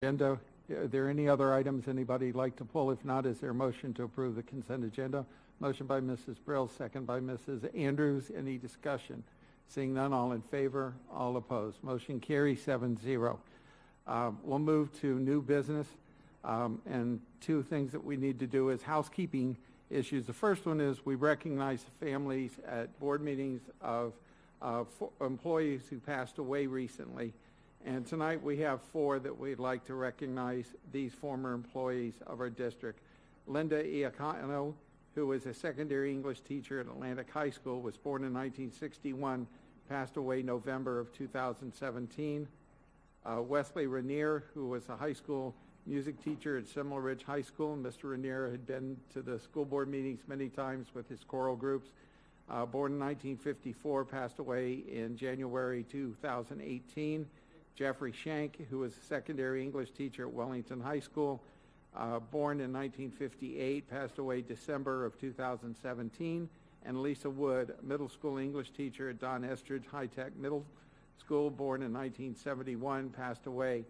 Agenda. Are there any other items anybody like to pull? If not, is there a motion to approve the consent agenda? Motion by Mrs. Brill, second by Mrs. Andrews. Any discussion? Seeing none, all in favor, all opposed. Motion carries 7-0. We'll move to new business, and two things that we need to do is housekeeping issues. The first one is we recognize the families at board meetings of employees who passed away recently. And tonight we have 4 that we'd like to recognize these former employees of our district. Linda Iacano, who was a secondary English teacher at Atlantic High School, was born in 1961, passed away November of 2017. Wesley Rainier, who was a high school music teacher at Semel Ridge High School. Mr. Rainier had been to the school board meetings many times with his choral groups. Born in 1954, passed away in January 2018. Jeffrey Shank, who was a secondary English teacher at Wellington High School, born in 1958, passed away December of 2017. And Lisa Wood, middle school English teacher at Don Estridge High-Tech Middle School, born in 1971, passed away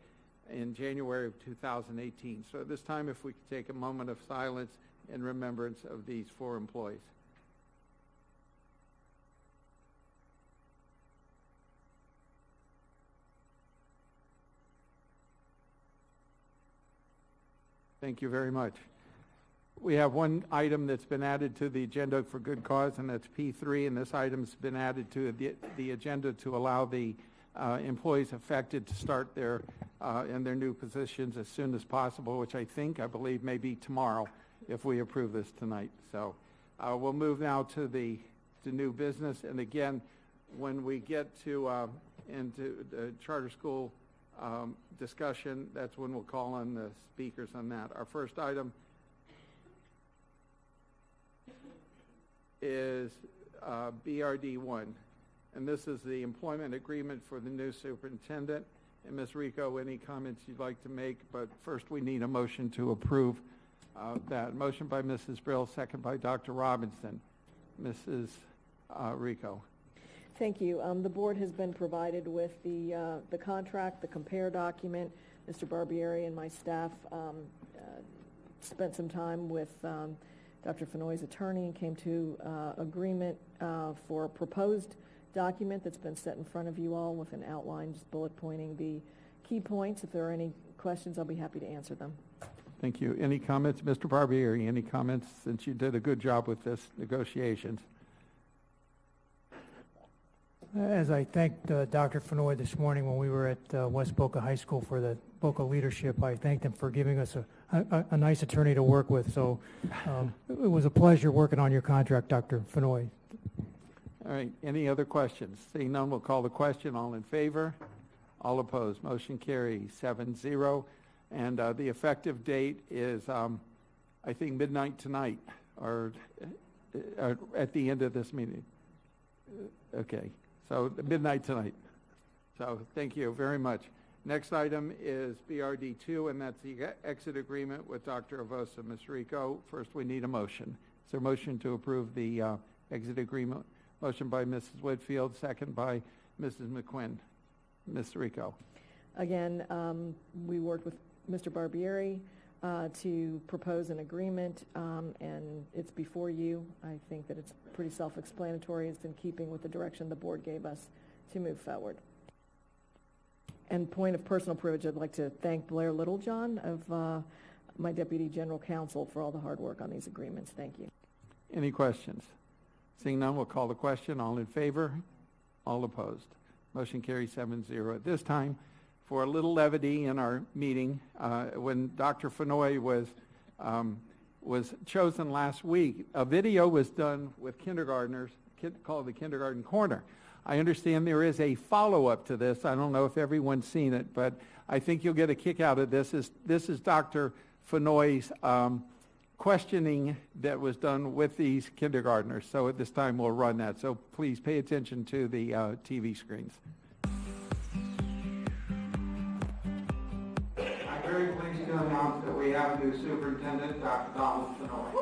in January of 2018. So at this time, if we could take a moment of silence in remembrance of these 4 employees. Thank you very much. We have one item that's been added to the agenda for good cause, and that's P3, and this item's been added to the agenda to allow the employees affected to start in their new positions as soon as possible, which I believe may be tomorrow if we approve this tonight. So we'll move now to new business, and again, when we get to into the charter school discussion, that's when we'll call on the speakers on that. Our first item is BRD1, and this is the employment agreement for the new superintendent. And Ms. Rico, any comments you'd like to make? But first we need a motion to approve that. Motion by Mrs. Brill, second by Dr. Robinson. Mrs. Rico. Thank you. The board has been provided with the contract, the compare document. Mr. Barbieri and my staff spent some time with Dr. Fenoy's attorney and came to agreement for a proposed document that's been set in front of you all with an outline, just bullet pointing the key points. If there are any questions, I'll be happy to answer them. Thank you. Any comments? Mr. Barbieri, any comments since you did a good job with this negotiations? As I thanked Dr. Fenoy this morning when we were at West Boca High School for the Boca leadership, I thanked him for giving us a nice attorney to work with. So it was a pleasure working on your contract, Dr. Fenoy. All right. Any other questions? Seeing none, we'll call the question. All in favor? All opposed? Motion carries 7-0. And the effective date is, I think, midnight tonight or at the end of this meeting. Okay. So midnight tonight. So thank you very much. Next item is BRD2, and that's the exit agreement with Dr. Avosa. Ms. Rico, first we need a motion. Is there a motion to approve the exit agreement? Motion by Mrs. Whitfield, second by Mrs. McQuinn. Ms. Rico. Again, we worked with Mr. Barbieri to propose an agreement, and it's before you. I think that it's pretty self-explanatory. It's in keeping with the direction the board gave us to move forward. And point of personal privilege, I'd like to thank Blair Littlejohn of my Deputy General Counsel for all the hard work on these agreements. Thank you. Any questions? Seeing none, we'll call the question. All in favor? All opposed? Motion carries 7-0. At this time, for a little levity in our meeting, when Dr. Fenoy was chosen last week, a video was done with kindergartners called the Kindergarten Corner. I understand there is a follow-up to this. I don't know if everyone's seen it, but I think you'll get a kick out of this. This is Dr. Fenoy's questioning that was done with these kindergartners. So at this time, we'll run that. So please pay attention to the TV screens. I'm very pleased to announce that we have a new superintendent, Dr. Donald Fenoy.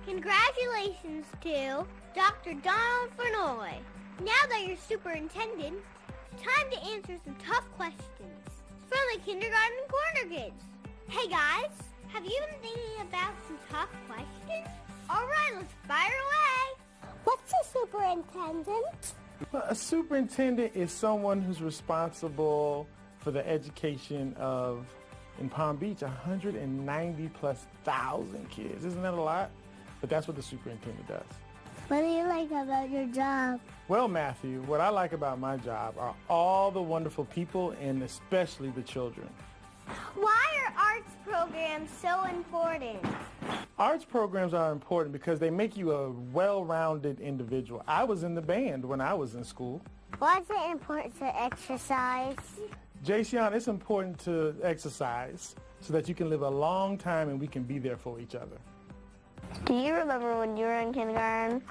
Congratulations to Dr. Donald Fenoy. Now that you're superintendent, time to answer some tough questions. From the Kindergarten Corner Kids. Hey guys, have you been thinking about some tough questions? All right, let's fire away. What's a superintendent? Well, a superintendent is someone who's responsible for the education of, in Palm Beach, 190,000+ kids. Isn't that a lot? But that's what the superintendent does. What do you like about your job? Well, Matthew, what I like about my job are all the wonderful people and especially the children. Why are arts programs so important? Arts programs are important because they make you a well-rounded individual. I was in the band when I was in school. Why is it important to exercise? Jason, it's important to exercise so that you can live a long time and we can be there for each other. Do you remember when you were in kindergarten?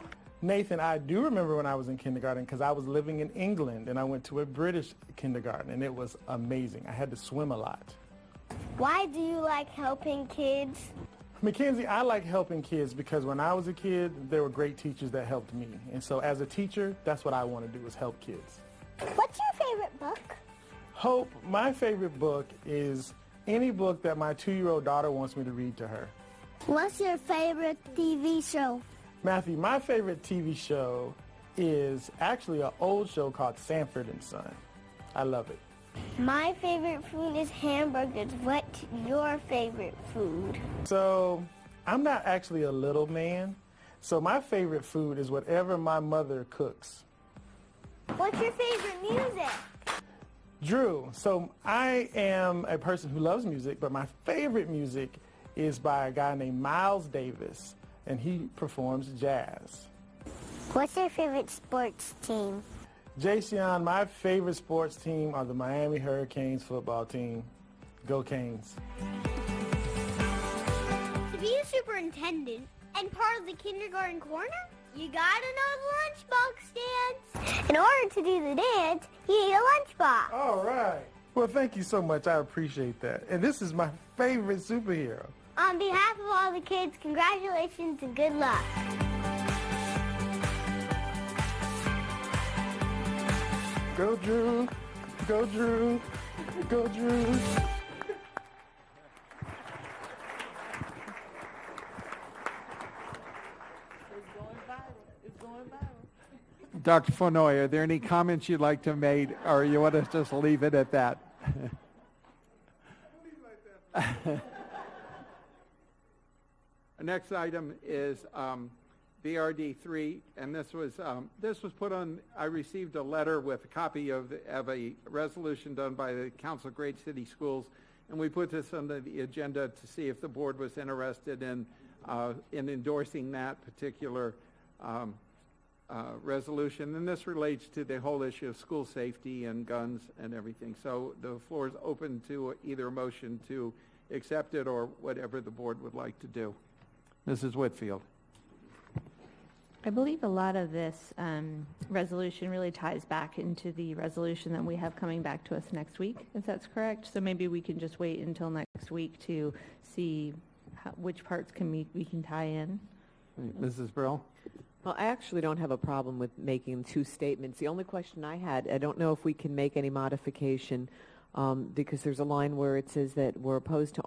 Nathan, I do remember when I was in kindergarten because I was living in England and I went to a British kindergarten and it was amazing. I had to swim a lot. Why do you like helping kids? Mackenzie, I like helping kids because when I was a kid, there were great teachers that helped me. And so as a teacher, that's what I want to do is help kids. What's your favorite book? Hope, my favorite book is any book that my 2-year-old daughter wants me to read to her. What's your favorite TV show? Matthew, my favorite TV show is actually an old show called Sanford and Son. I love it. My favorite food is hamburgers. What's your favorite food? So I'm not actually a little man, so my favorite food is whatever my mother cooks. What's your favorite music? Drew, so I am a person who loves music, but my favorite music is by a guy named Miles Davis, and he performs jazz. What's your favorite sports team? Jason, my favorite sports team are the Miami Hurricanes football team. Go Canes. To be a superintendent and part of the kindergarten corner, you gotta know the lunchbox dance. In order to do the dance, you need a lunchbox. All right. Well, thank you so much. I appreciate that. And this is my favorite superhero. On behalf of all the kids, congratulations and good luck. Go Drew, go Drew, go Drew. Dr. Fonoy, are there any comments you'd like to make, or you want to just leave it at that? The next item is BRD 3, and this was put on. I received a letter with a copy of a resolution done by the Council of Great City Schools, and we put this on the agenda to see if the board was interested in endorsing that particular resolution. And this relates to the whole issue of school safety and guns and everything. So the floor is open to either a motion to accept it or whatever the board would like to do. Mrs. Whitfield. I believe a lot of this resolution really ties back into the resolution that we have coming back to us next week, if that's correct. So maybe we can just wait until next week to see which parts we can tie in. Mrs. Brill? Well, I actually don't have a problem with making two statements. The only question I had, I don't know if we can make any modification because there's a line where it says that we're opposed to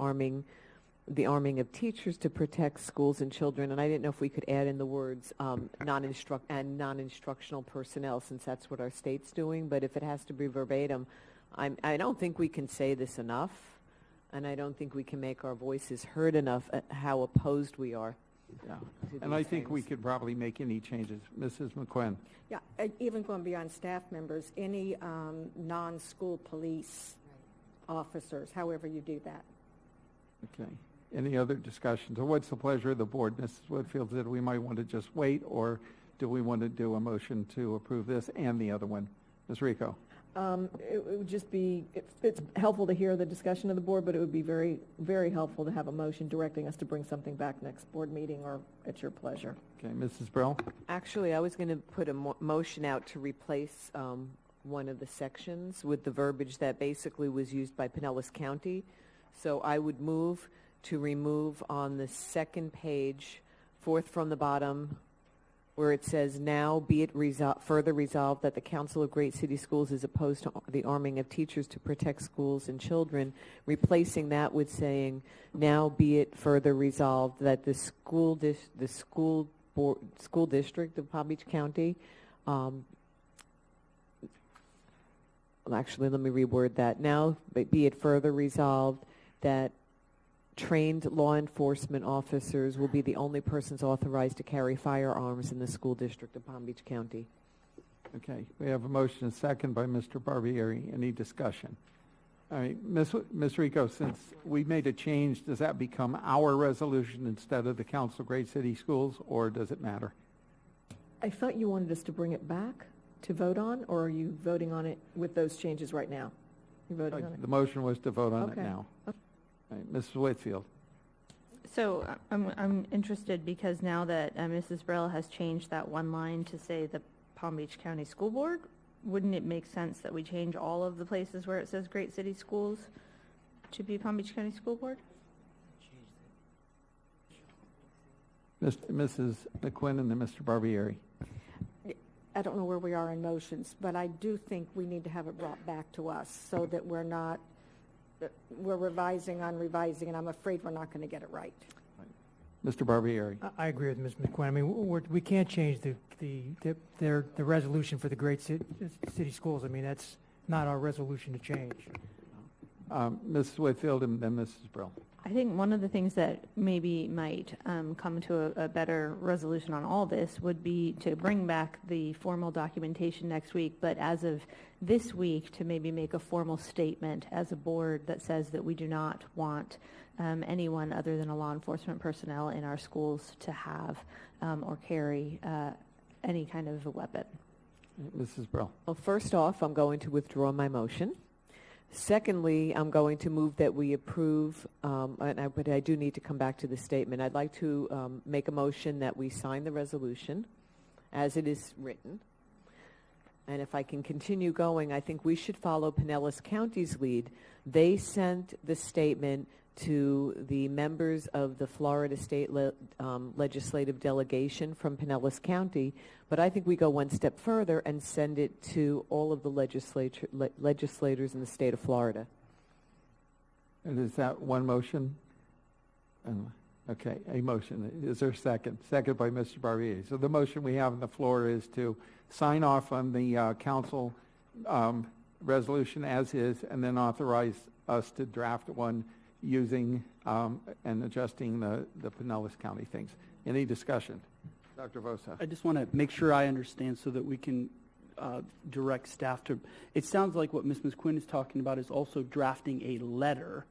the arming of teachers to protect schools and children, and I didn't know if we could add in the words non-instructional personnel, since that's what our state's doing. But if it has to be verbatim, I don't think we can say this enough, and I don't think we can make our voices heard enough at how opposed we are. Yeah, and I think we could probably make any changes. Mrs. McQuinn. Yeah, even going beyond staff members, any non-school police officers, however you do that. Okay. Any other discussion? So what's the pleasure of the board? Mrs. Whitfield said we might want to just wait, or do we want to do a motion to approve this and the other one? Ms. Rico. It would just be, it's helpful to hear the discussion of the board, but it would be very, very helpful to have a motion directing us to bring something back next board meeting or at your pleasure. Okay, Mrs. Brill. Actually, I was going to put a motion out to replace one of the sections with the verbiage that basically was used by Pinellas County. So I would move to remove on the second page, fourth from the bottom, where it says, now be it further resolved that the Council of Great City Schools is opposed to the arming of teachers to protect schools and children, replacing that with saying, now be it further resolved that the school district of Palm Beach County, actually, let me reword that. Now be it further resolved that trained law enforcement officers will be the only persons authorized to carry firearms in the school district of Palm Beach County. Okay, we have a motion and second by Mr. Barbieri. Any discussion? All right, Ms. Rico, since we made a change, does that become our resolution instead of the Council of Great City Schools, or does it matter? I thought you wanted us to bring it back to vote on, or are you voting on it with those changes right now? You're voting on it? The motion was to vote on it Okay. now. All right, Mrs. Whitfield. So I'm interested because now that Mrs. Brill has changed that one line to say the Palm Beach County School Board, wouldn't it make sense that we change all of the places where it says Great City Schools to be Palm Beach County School Board? Mrs. McQuinn and then Mr. Barbieri. I don't know where we are in motions, but I do think we need to have it brought back to us so that we're revising on revising, and I'm afraid we're not going to get it right. Mr. Barbieri. I agree with Ms. McQuinn. I mean, we can't change the resolution for the Great City Schools. I mean, that's not our resolution to change. Mrs. Whitfield and then Mrs. Brill. I think one of the things that maybe might come to a better resolution on all this would be to bring back the formal documentation next week, but as of this week to maybe make a formal statement as a board that says that we do not want anyone other than a law enforcement personnel in our schools to have or carry any kind of a weapon. Mrs. Brill. Well, first off, I'm going to withdraw my motion. Secondly, I'm going to move that we approve, but I do need to come back to the statement. I'd like to make a motion that we sign the resolution as it is written. And if I can continue going, I think we should follow Pinellas County's lead. They sent the statement to the members of the Florida State Legislative Delegation from Pinellas County, but I think we go one step further and send it to all of the legislators in the state of Florida. And is that one motion? Okay, a motion. Is there a second? Second by Mr. Barbieri. So the motion we have on the floor is to sign off on the council resolution as is, and then authorize us to draft one using and adjusting the Pinellas County things. Any discussion? Dr. Vosa. I just want to make sure I understand so that we can direct staff to. It sounds like what Ms. Quinn is talking about is also drafting a letter,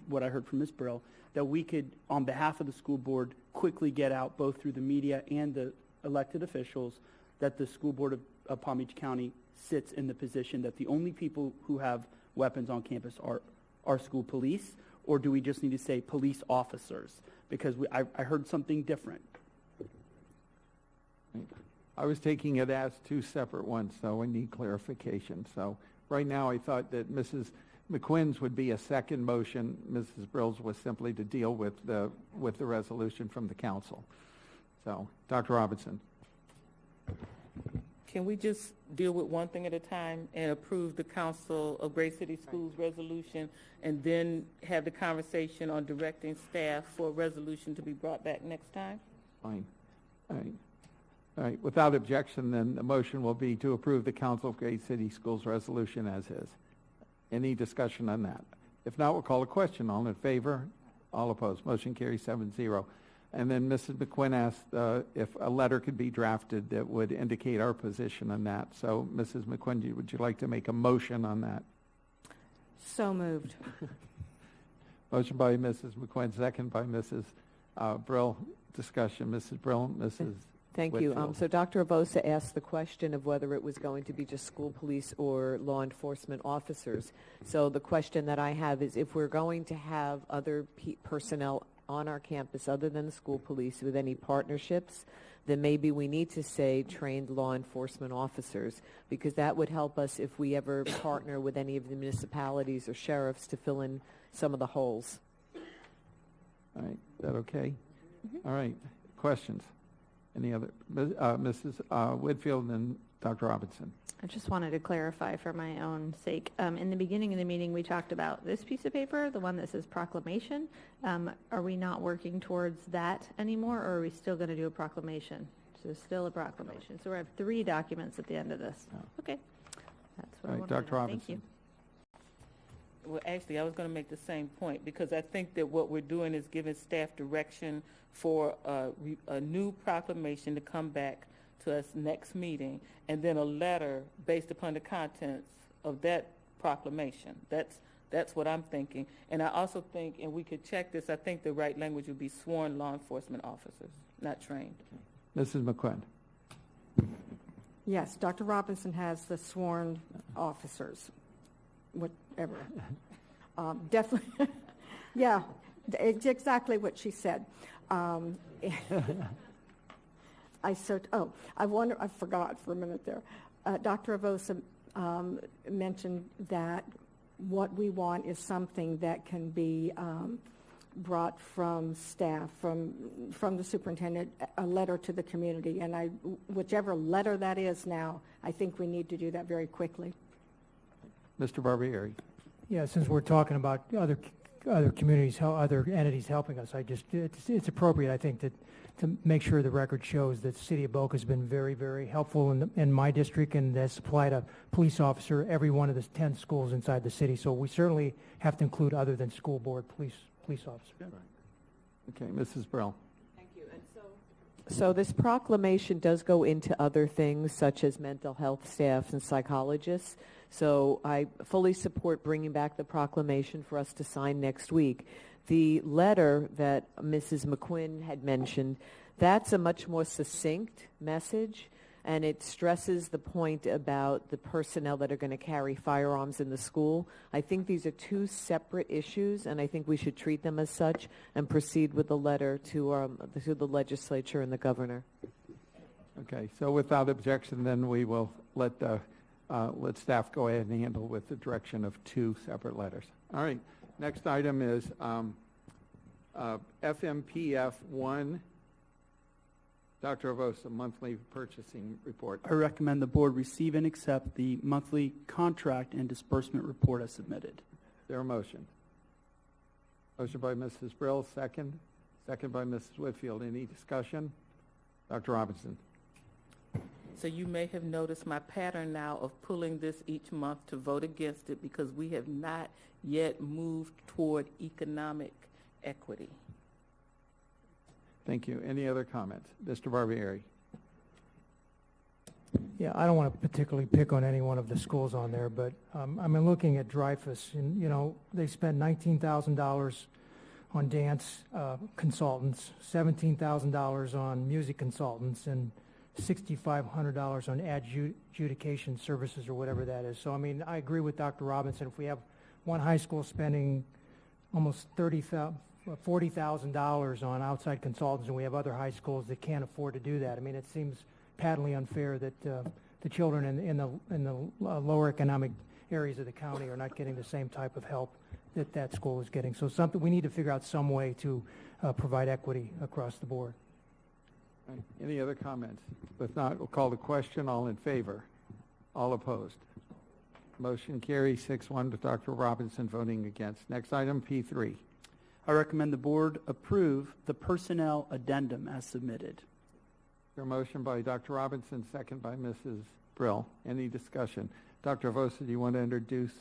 what I heard from Ms. Brill, that we could, on behalf of the school board, quickly get out both through the media and the elected officials that the school board of Palm Beach County sits in the position that the only people who have weapons on campus are school police, or do we just need to say police officers? Because I heard something different. I was taking it as two separate ones, so I need clarification. So right now I thought that Mrs. McQuinn's would be a second motion. Mrs. Brill's was simply to deal with the resolution from the council. So, Dr. Robinson. Can we just deal with one thing at a time and approve the Council of Great City Schools resolution and then have the conversation on directing staff for a resolution to be brought back next time? Fine. All right. All right. Without objection, then the motion will be to approve the Council of Great City Schools resolution as is. Any discussion on that? If not, we'll call a question. All in favor? All opposed? Motion carries 7-0. And then Mrs. McQuinn asked if a letter could be drafted that would indicate our position on that. So, Mrs. McQuinn, would you like to make a motion on that? So moved. Motion by Mrs. McQuinn, second by Mrs. Brill. Discussion. Mrs. Brill, Mrs. Thank you. Whitfield. So Dr. Avosa asked the question of whether it was going to be just school police or law enforcement officers. So the question that I have is, if we're going to have other personnel on our campus other than the school police with any partnerships, then maybe we need to say trained law enforcement officers, because that would help us if we ever partner with any of the municipalities or sheriffs to fill in some of the holes. All right. Is that okay? Mm-hmm. All right. Questions? Any other? Mrs. Whitfield and Dr. Robinson. I just wanted to clarify for my own sake. In the beginning of the meeting, we talked about this piece of paper, the one that says proclamation. Are we not working towards that anymore, or are we still going to do a proclamation? So still a proclamation. So we have 3 documents at the end of this. No. Okay. That's what All I right, wanted Dr. to know. Robinson. Thank you. Well, actually, I was going to make the same point because I think that what we're doing is giving staff direction for a new proclamation to come back to us next meeting, and then a letter based upon the contents of that proclamation. That's what I'm thinking. And I also think, and we could check this, I think the right language would be sworn law enforcement officers, not trained. Mrs. McQuinn. Yes, Dr. Robinson has the sworn officers, whatever. Definitely, yeah, it's exactly what she said. I forgot for a minute there. Dr. Avosa mentioned that what we want is something that can be brought from staff, from the superintendent, a letter to the community. And whichever letter that is now, I think we need to do that very quickly. Mr. Barbieri. Yeah, since we're talking about other communities, other entities helping us, it's appropriate, I think, to make sure the record shows that the city of Boca has been very, very helpful in my district and has supplied a police officer every one of the 10 schools inside the city. So we certainly have to include other than school board police officer. Right. Okay, Mrs. Brill. Thank you. And so this proclamation does go into other things such as mental health staff and psychologists. So I fully support bringing back the proclamation for us to sign next week. The letter that Mrs. McQuinn had mentioned, that's a much more succinct message, and it stresses the point about the personnel that are going to carry firearms in the school. I think these are 2 separate issues, and I think we should treat them as such and proceed with the letter to the legislature and the governor. Okay, so without objection, then we will let staff go ahead and handle with the direction of 2 separate letters. All right, next item is FMPF 1. Dr. Avosa, monthly purchasing report. I recommend the board receive and accept the monthly contract and disbursement report as submitted. Is there a motion? Motion by Mrs. Brill, second. Second by Mrs. Whitfield. Any discussion? Dr. Robinson. So you may have noticed my pattern now of pulling this each month to vote against it because we have not yet moved toward economic equity. Thank you. Any other comments? Mr. Barbieri. Yeah, I don't want to particularly pick on any one of the schools on there, but I'm looking at Dreyfus, and they spent $19,000 on dance consultants, $17,000 on music consultants, and $6,500 on adjudication services or whatever that is. So, I agree with Dr. Robinson. If we have one high school spending almost $40,000 on outside consultants, and we have other high schools that can't afford to do that, it seems patently unfair that the children in the lower economic areas of the county are not getting the same type of help that school is getting. So we need to figure out some way to provide equity across the board. Right. Any other comments? If not, we'll call the question. All in favor? All opposed? Motion carries 6-1 with Dr. Robinson voting against. Next item, P3. I recommend the board approve the personnel addendum as submitted. Your motion by Dr. Robinson, second by Mrs. Brill. Any discussion? Dr. Avosa, do you want to introduce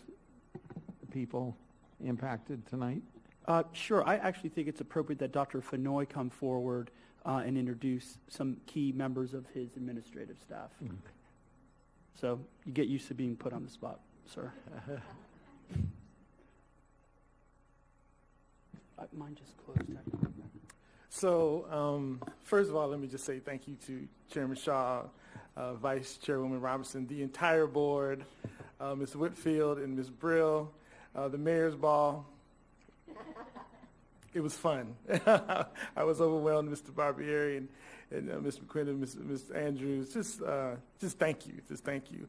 the people impacted tonight? Sure. I actually think it's appropriate that Dr. Fenoy come forward and introduce some key members of his administrative staff. Mm-hmm. So you get used to being put on the spot, sir. Mine just closed. So first of all, let me just say thank you to Chairman Shaw, Vice Chairwoman Robinson, the entire board, Ms. Whitfield and Ms. Brill, the Mayor's Ball. It was fun. I was overwhelmed, Mr. Barbieri and Ms. McQuinn and Ms. Andrews. Just thank you. Just thank you.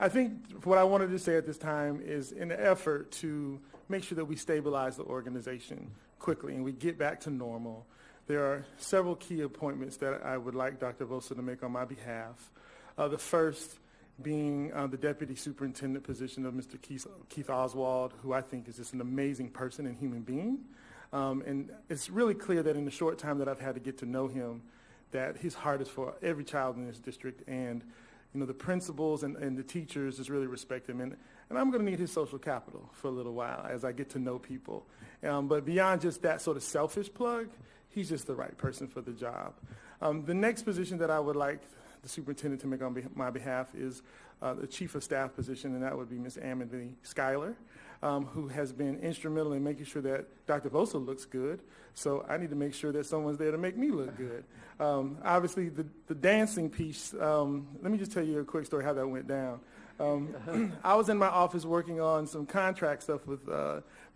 I think what I wanted to say at this time is in an effort to make sure that we stabilize the organization quickly and we get back to normal, there are several key appointments that I would like Dr. Vosa to make on my behalf. The first being the deputy superintendent position of Mr. Keith Oswald, who I think is just an amazing person and human being. And it's really clear that in the short time that I've had to get to know him, that his heart is for every child in this district, and the principals and the teachers just really respect him. And I'm going to need his social capital for a little while as I get to know people. But beyond just that sort of selfish plug, he's just the right person for the job. The next position that I would like the superintendent to make on my behalf is the chief of staff position, and that would be Ms. Amity Schuyler, who has been instrumental in making sure that Dr. Vosa looks good. So I need to make sure that someone's there to make me look good. Obviously, the dancing piece, let me just tell you a quick story how that went down. I was in my office working on some contract stuff with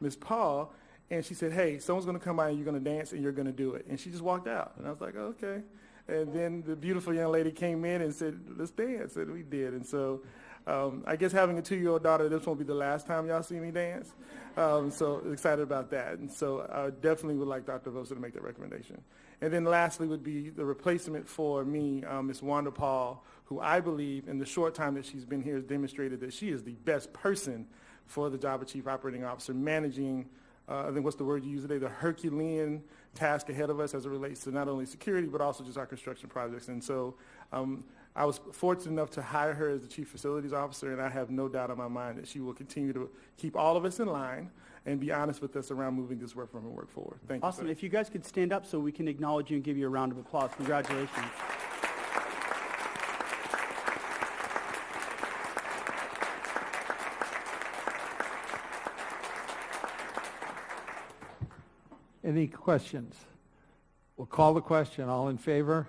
Ms. Paul, and she said, hey, someone's going to come by and you're going to dance and you're going to do it. And she just walked out. And I was like, oh, okay. And then the beautiful young lady came in and said, let's dance. And we did. And so I guess having a 2-year-old daughter, this won't be the last time y'all see me dance. So excited about that. And so I definitely would like Dr. Vosa to make that recommendation. And then lastly would be the replacement for me, Ms. Wanda Paul, who I believe in the short time that she's been here has demonstrated that she is the best person for the job of Chief Operating Officer, managing, I think what's the word you use today, the Herculean task ahead of us as it relates to not only security, but also just our construction projects. And so I was fortunate enough to hire her as the Chief Facilities Officer, and I have no doubt in my mind that she will continue to keep all of us in line and be honest with us around moving this work from and work forward. Thank you. Awesome. If you guys could stand up so we can acknowledge you and give you a round of applause. Congratulations. Any questions? We'll call the question. All in favor?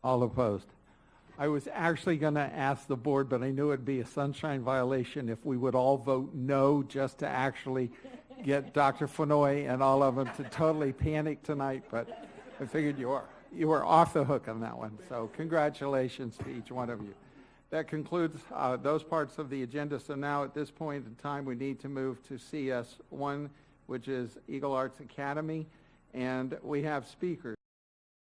All opposed? I was actually going to ask the board, but I knew it'd be a sunshine violation if we would all vote no just to actually get Dr. Fenoy and all of them to totally panic tonight, but I figured you were off the hook on that one. So congratulations to each one of you. That concludes those parts of the agenda. So now at this point in time, we need to move to CS1, which is Eagle Arts Academy, and we have speakers.